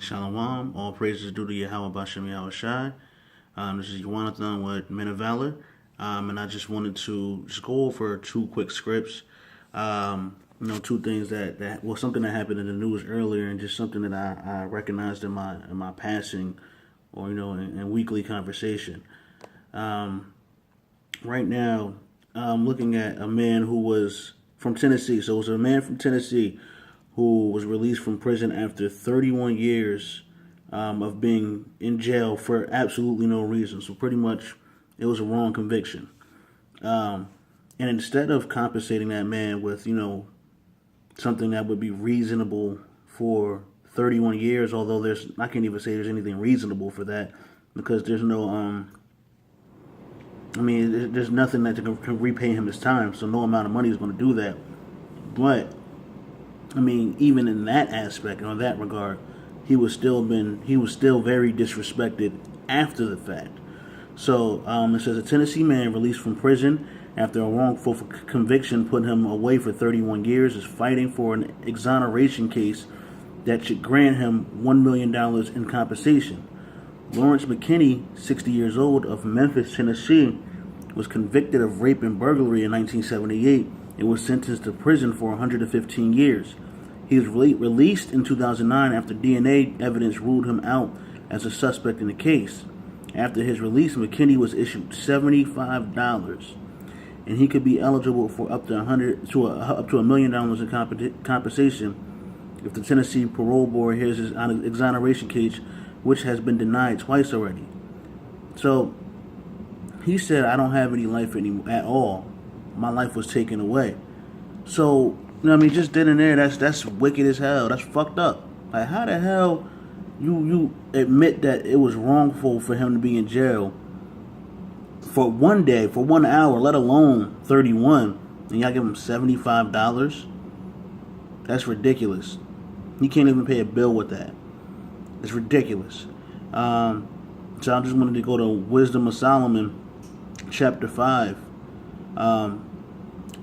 Shalom. All praises due to Yahweh Bashem Yahweh Shai. This is Jonathan with Men of Valor. And I just wanted to just go over two quick scripts. Two things something that happened in the news earlier, and just something that I recognized in my passing, or in weekly conversation. Right now, I'm looking at a man who was from Tennessee. So it was a man from Tennessee who was released from prison after 31 years of being in jail for absolutely no reason. So pretty much it was a wrong conviction. And instead of compensating that man with, something that would be reasonable for 31 years, although I can't even say there's anything reasonable for that, because there's no, there's nothing that can repay him his time, so no amount of money is going to do that. But even in that aspect, or that regard, he was still very disrespected after the fact. So it says a Tennessee man released from prison after a wrongful conviction put him away for 31 years is fighting for an exoneration case that should grant him $1 million in compensation. Lawrence McKinney, 60 years old, of Memphis, Tennessee, was convicted of rape and burglary in 1978 and was sentenced to prison for 115 years. He was released in 2009 after DNA evidence ruled him out as a suspect in the case. After his release, McKinney was issued $75, and he could be eligible for up to $1 million in compensation if the Tennessee Parole Board hears his exoneration case, which has been denied twice already. So he said, "I don't have any life anymore at all. My life was taken away." So just then and there, that's wicked as hell. That's fucked up. Like, how the hell you admit that it was wrongful for him to be in jail for 1 day, for 1 hour, let alone 31, and y'all give him $75? That's ridiculous. He can't even pay a bill with that. It's ridiculous. So I just wanted to go to Wisdom of Solomon, chapter 5.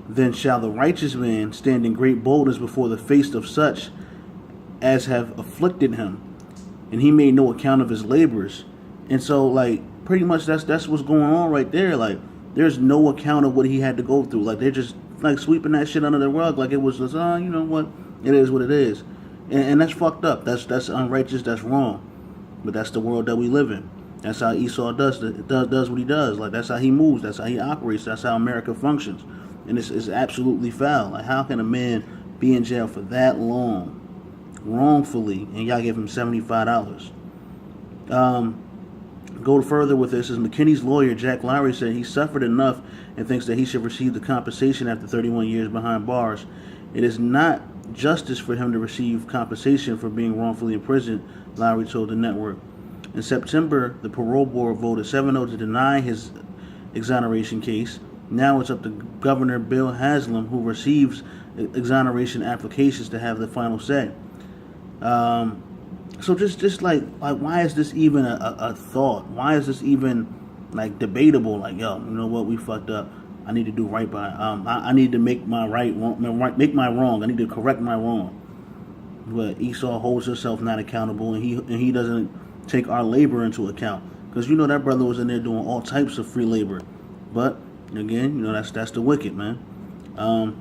Then shall the righteous man stand in great boldness before the face of such as have afflicted him, and he made no account of his labors. And so, pretty much that's what's going on right there. There's no account of what he had to go through. They're just sweeping that shit under the rug, like it was just, you know what, it is what it is. And that's fucked up. That's unrighteous. That's wrong. But that's the world that we live in. That's how Esau does what he does. That's how he moves. That's how he operates. That's how America functions. And it's absolutely foul. How can a man be in jail for that long, wrongfully, and y'all give him $75? Go further with this. Is McKinney's lawyer, Jack Lowry, said he suffered enough and thinks that he should receive the compensation after 31 years behind bars. It is not justice for him to receive compensation for being wrongfully imprisoned, Lowry told the network. In September, the parole board voted 7-0 to deny his exoneration case. Now it's up to Governor Bill Haslam, who receives exoneration applications, to have the final say. So just why is this even a thought? Why is this even debatable? Yo, you know what? We fucked up. I need to do right by. I need to make my make my wrong. I need to correct my wrong. But Esau holds himself not accountable, and he doesn't take our labor into account, because that brother was in there doing all types of free labor. But again, that's the wicked, man. And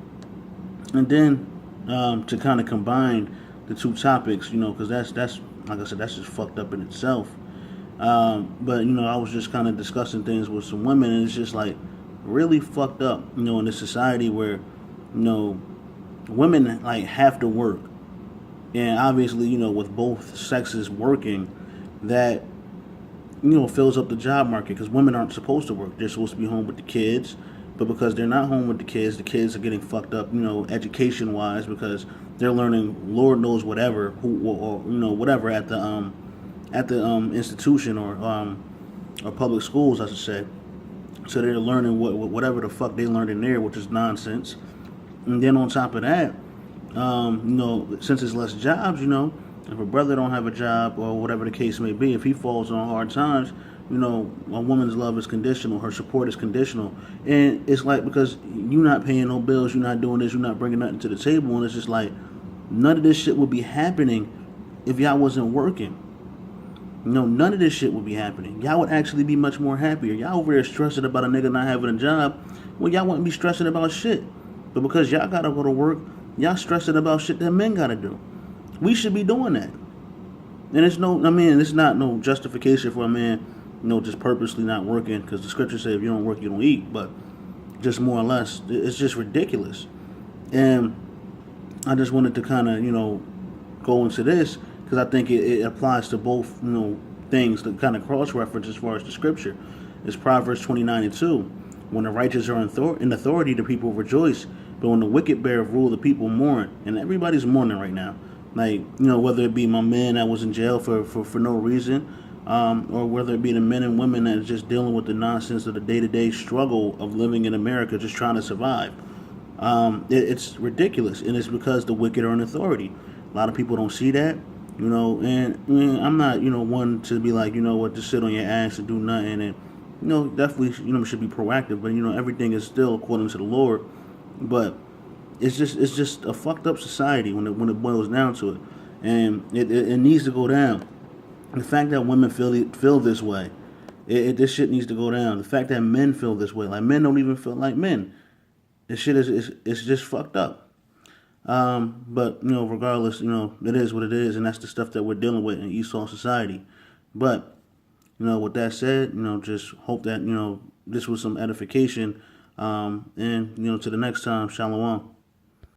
then to kind of combine the two topics, because that's like I said, that's just fucked up in itself. But I was just kind of discussing things with some women, and it's just really fucked up, in this society where women have to work, and obviously with both sexes working, that fills up the job market, because women aren't supposed to work. They're supposed to be home with the kids, but because they're not home with the kids are getting fucked up, education wise, because they're learning Lord knows whatever, whatever at the institution or public schools, I should say. So they're learning whatever the fuck they learned in there, which is nonsense. And then on top of that, since there's less jobs, if a brother don't have a job, or whatever the case may be, if he falls on hard times, a woman's love is conditional, her support is conditional. And it's because you're not paying no bills, you're not doing this, you're not bringing nothing to the table, and it's just none of this shit would be happening if y'all wasn't working. None of this shit would be happening. Y'all would actually be much more happier. Y'all over there stressing about a nigga not having a job. Well, y'all wouldn't be stressing about shit. But because y'all gotta go to work, y'all stressing about shit that men gotta do. We should be doing that. And it's not no justification for a man, just purposely not working, because the scripture says if you don't work, you don't eat. But just more or less, it's just ridiculous. And I just wanted to kind of, go into this because I think it applies to both, things that kind of cross-reference as far as the scripture. It's Proverbs 29:2. When the righteous are in authority, the people rejoice. But when the wicked bear rule, the people mourn. And everybody's mourning right now. Like, whether it be my man that was in jail for no reason, or whether it be the men and women that are just dealing with the nonsense of the day-to-day struggle of living in America, just trying to survive. It's ridiculous, and it's because the wicked are in authority. A lot of people don't see that, and I'm not, one to be like, just sit on your ass and do nothing, and, definitely, should be proactive, but, everything is still according to the Lord, but it's just a fucked up society when it boils down to it, and it needs to go down. The fact that women feel this way, this shit needs to go down. The fact that men feel this way, like men don't even feel like men. This shit is just fucked up. But regardless, it is what it is, and that's the stuff that we're dealing with in Esau society. But with that said, just hope that this was some edification. And to the next time, shalom.